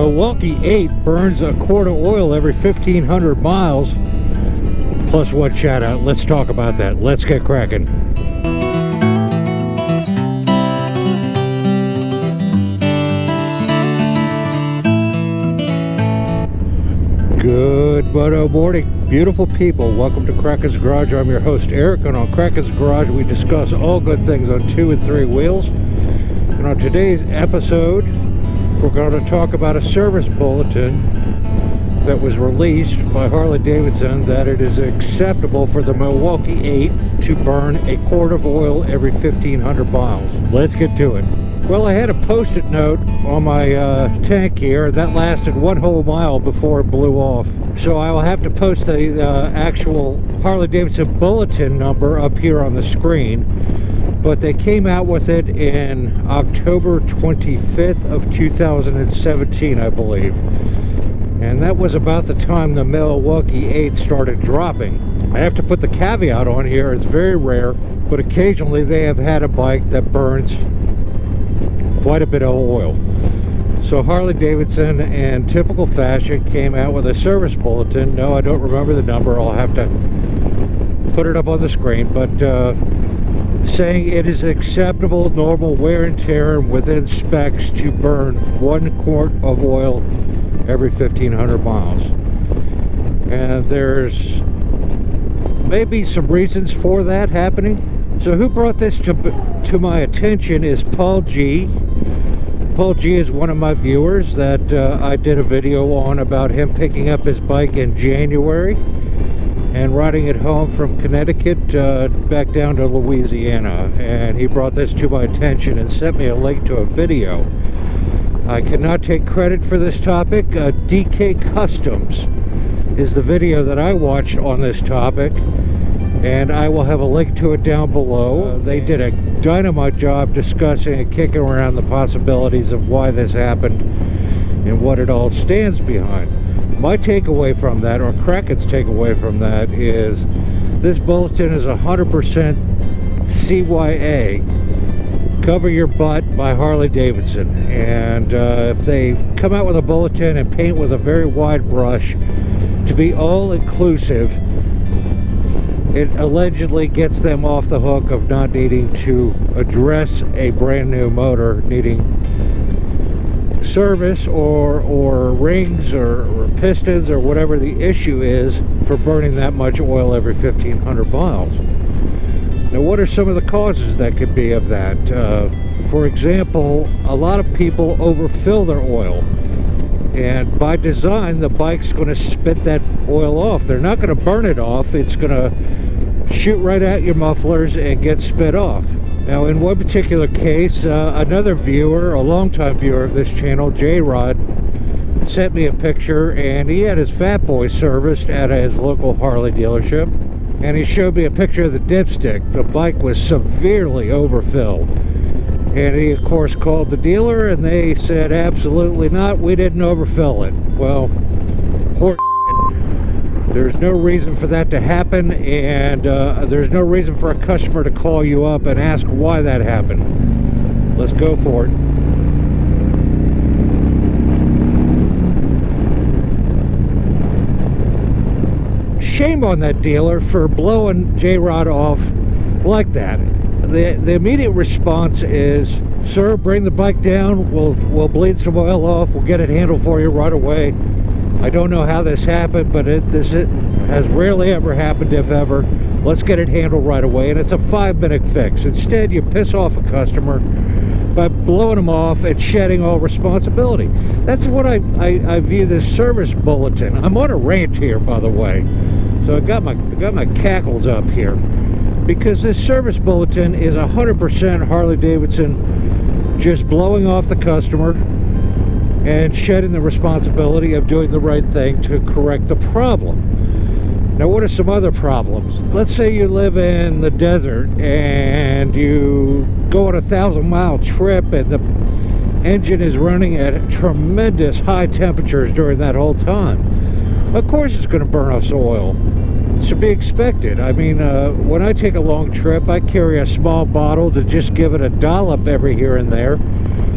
Milwaukee-Eight burns a quart of oil every 1,500 miles. Plus one shout out. Let's talk about that. Let's get cracking. Good moto morning, beautiful people. Welcome to Kraken's Garage. I'm your host Eric, and on Kraken's Garage we discuss all good things on 2 and 3 wheels. And on today's episode, we're going to talk about a service bulletin that was released by Harley-Davidson that it is acceptable for the Milwaukee-Eight to burn a quart of oil every 1,500 miles. Let's get to it. Well, I had a post-it note on my tank here that lasted 1 whole mile before it blew off. So I will have to post the actual Harley-Davidson bulletin number up here on the screen. But they came out with it in October 25th of 2017, I believe. And that was about the time the Milwaukee-Eight started dropping. I have to put the caveat on here, it's very rare, but occasionally they have had a bike that burns quite a bit of oil. So Harley-Davidson, in typical fashion, came out with a service bulletin. No, I don't remember the number, I'll have to put it up on the screen, but saying it is acceptable normal wear and tear and within specs to burn 1 quart of oil every 1,500 miles. And there's maybe some reasons for that happening. So who brought this to my attention is Paul G. Paul G is one of my viewers that I did a video on about him picking up his bike in January and riding it home from Connecticut back down to Louisiana. And he brought this to my attention and sent me a link to a video. I cannot take credit for this topic. DK Customs is the video that I watched on this topic, and I will have a link to it down below. They did a dynamite job discussing and kicking around the possibilities of why this happened and what it all stands behind. My takeaway from that, or Kraken's takeaway from that, is this bulletin is 100% CYA. Cover Your Butt by Harley-Davidson. And if they come out with a bulletin and paint with a very wide brush to be all-inclusive, it allegedly gets them off the hook of not needing to address a brand new motor needing service or rings or pistons or whatever the issue is for burning that much oil every 1,500 miles. Now, what are some of the causes that could be of that? For example, a lot of people overfill their oil, and by design the bike's going to spit that oil off. They're not going to burn it off, it's going to shoot right at your mufflers and get spit off. Now, in one particular case, another viewer, a longtime viewer of this channel, J-Rod, sent me a picture, and he had his Fat Boy serviced at his local Harley dealership, and he showed me a picture of the dipstick. The bike was severely overfilled, and he of course called the dealer, and they said absolutely not, we didn't overfill it. Well, there's no reason for that to happen, and there's no reason for a customer to call you up and ask why that happened. Let's go for it. Shame on that dealer for blowing J-Rod off like that. The immediate response is, sir, bring the bike down, we'll bleed some oil off, we'll get it handled for you right away. I don't know how this happened, but it has rarely ever happened, if ever. Let's get it handled right away, and it's a 5-minute fix. Instead, you piss off a customer by blowing them off and shedding all responsibility. That's what I view this service bulletin. I'm on a rant here, by the way, so I got my cackles up here, because this service bulletin is 100% Harley-Davidson just blowing off the customer and shedding the responsibility of doing the right thing to correct the problem. Now, what are some other problems? Let's say you live in the desert and you go on a 1,000-mile trip and the engine is running at tremendous high temperatures during that whole time. Of course it's going to burn off some oil. It's to be expected. I mean, when I take a long trip, I carry a small bottle to just give it a dollop every here and there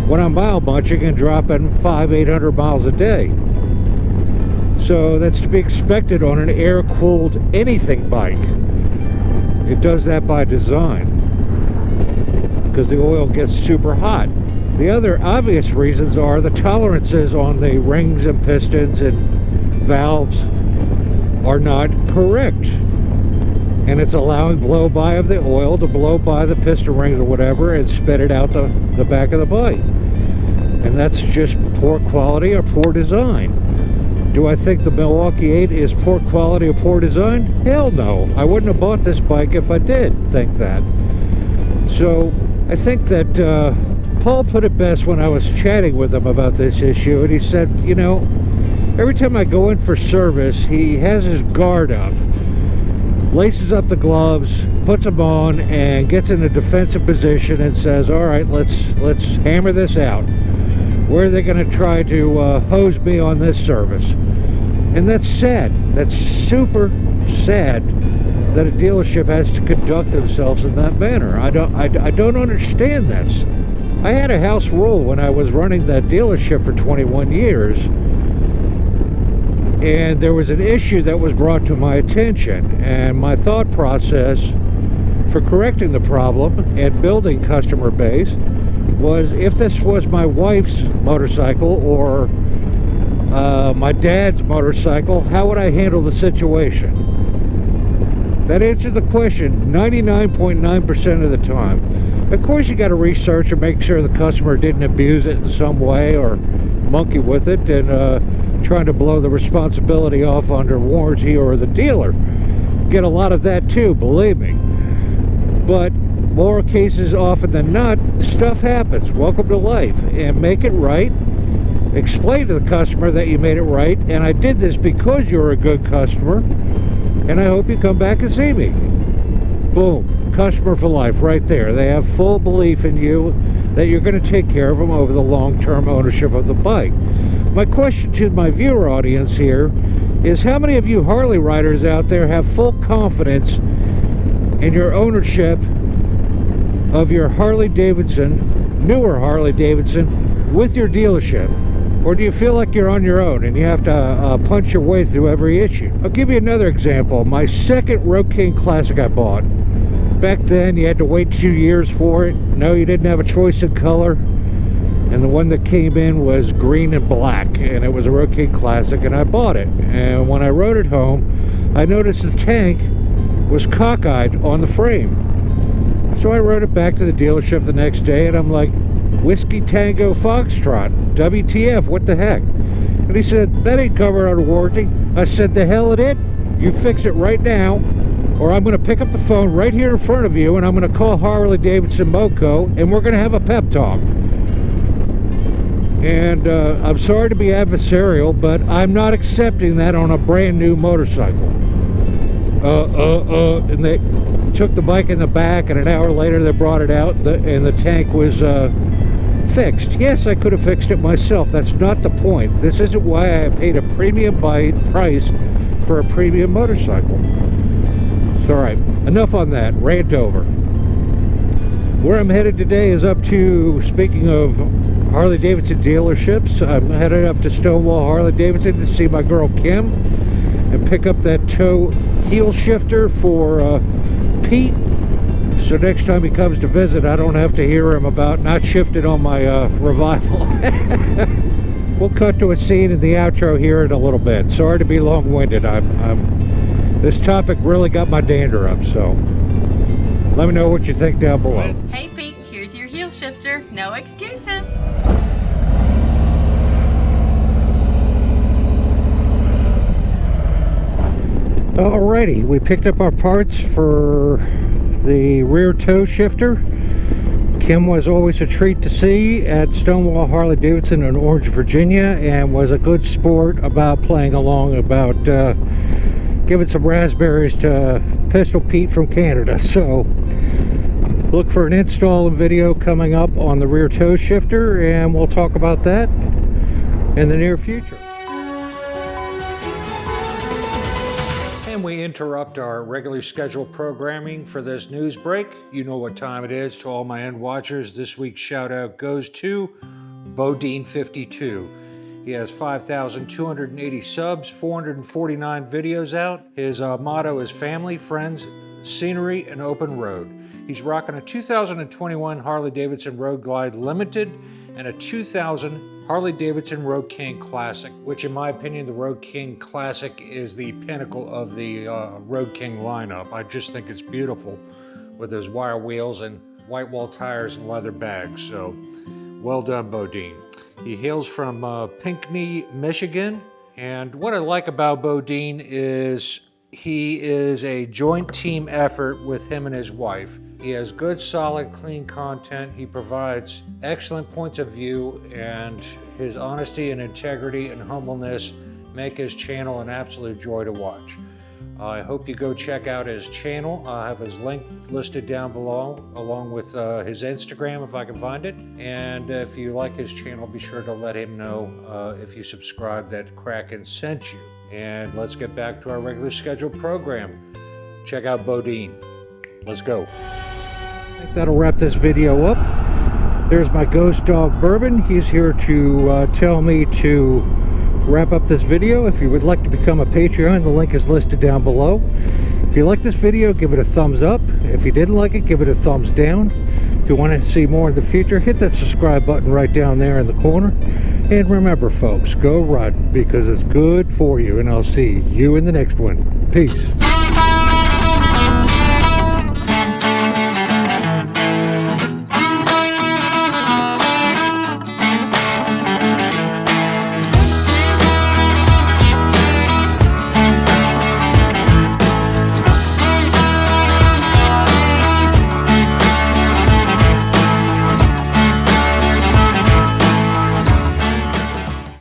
when I'm mile bunching and dropping 500-800 miles a day. So that's to be expected on an air-cooled anything bike. It does that by design, because the oil gets super hot. The other obvious reasons are the tolerances on the rings and pistons and valves are not correct, and it's allowing blow-by of the oil to blow by the piston rings or whatever and spit it out the back of the bike. And that's just poor quality or poor design. Do I think the Milwaukee-Eight is poor quality or poor design? Hell no. I wouldn't have bought this bike if I did think that. So I think that Paul put it best when I was chatting with him about this issue, and he said, you know, every time I go in for service, he has his guard up, laces up the gloves, puts them on, and gets in a defensive position and says, all right, let's hammer this out. Where are they going to try to hose me on this service? And that's sad. That's super sad that a dealership has to conduct themselves in that manner. I don't understand this. I had a house rule when I was running that dealership for 21 years, and there was an issue that was brought to my attention, and my thought process for correcting the problem and building customer base was, if this was my wife's motorcycle or my dad's motorcycle, how would I handle the situation? That answered the question 99.9% of the time. Of course, you got to research and make sure the customer didn't abuse it in some way or monkey with it and trying to blow the responsibility off under warranty or the dealer. Get a lot of that too, believe me. But more cases often than not, stuff happens. Welcome to life. And make it right. Explain to the customer that you made it right, and I did this because you're a good customer, and I hope you come back and see me. Boom. Customer for life right there. They have full belief in you that you're going to take care of them over the long-term ownership of the bike. My question to my viewer audience here is, how many of you Harley riders out there have full confidence in your ownership of your Harley-Davidson, newer Harley-Davidson, with your dealership? Or do you feel like you're on your own and you have to punch your way through every issue? I'll give you another example. My second Road King Classic I bought. Back then, you had to wait 2 years for it. No, you didn't have a choice in color. And the one that came in was green and black. And it was a Road King Classic, and I bought it. And when I rode it home, I noticed the tank was cockeyed on the frame. So I rode it back to the dealership the next day, and I'm like, Whisky Tango Foxtrot, WTF, what the heck? And he said, that ain't covered under warranty. I said, the hell it is. You fix it right now, or I'm going to pick up the phone right here in front of you, and I'm going to call Harley-Davidson Moco, and we're going to have a pep talk. And I'm sorry to be adversarial, but I'm not accepting that on a brand new motorcycle. And they took the bike in the back, and an hour later they brought it out, and the tank was fixed. Yes, I could have fixed it myself. That's not the point. This isn't why I paid a premium price for a premium motorcycle. So, all right, enough on that. Rant over. Where I'm headed today is up to, speaking of Harley-Davidson dealerships, I'm headed up to Stonewall Harley-Davidson to see my girl Kim and pick up that tow heel shifter for Pete. So next time he comes to visit, I don't have to hear him about not shifting on my revival. We'll cut to a scene in the outro here in a little bit. Sorry to be long-winded. This topic really got my dander up, so let me know what you think down below. Hey Pete, here's your heel shifter. No excuses. Alrighty, we picked up our parts for the rear toe shifter. Kim was always a treat to see at Stonewall Harley-Davidson in Orange, Virginia, and was a good sport about playing along, about giving some raspberries to Pistol Pete from Canada. So look for an install and video coming up on the rear toe shifter, and we'll talk about that in the near future. And we interrupt our regularly scheduled programming for this news break. You know what time it is. To all my end watchers, this week's shout out goes to Bodine52. He has 5,280 subs, 449 videos out. His motto is family, friends, scenery, and open road. He's rocking a 2021 Harley-Davidson Road Glide Limited and a 2000 Harley-Davidson Road King Classic, which in my opinion, the Road King Classic is the pinnacle of the Road King lineup. I just think it's beautiful with those wire wheels and white wall tires and leather bags. So well done, Bodine. He hails from Pinckney, Michigan. And what I like about Bodine is he is a joint team effort with him and his wife. He has good, solid, clean content. He provides excellent points of view, and his honesty and integrity and humbleness make his channel an absolute joy to watch. I hope you go check out his channel. I have his link listed down below, along with his Instagram if I can find it. And if you like his channel, be sure to let him know if you subscribe that Kraken sent you. And let's get back to our regular scheduled program. Check out Bodine. Let's go. I think that'll wrap this video up. There's my ghost dog Bourbon. He's here to tell me to wrap up this video. If you would like to become a Patreon, the link is listed down below. If you like this video, give it a thumbs up. If you didn't like it, give it a thumbs down. If you want to see more in the future, hit that subscribe button right down there in the corner. And remember, folks, go ride because it's good for you. And I'll see you in the next one. Peace.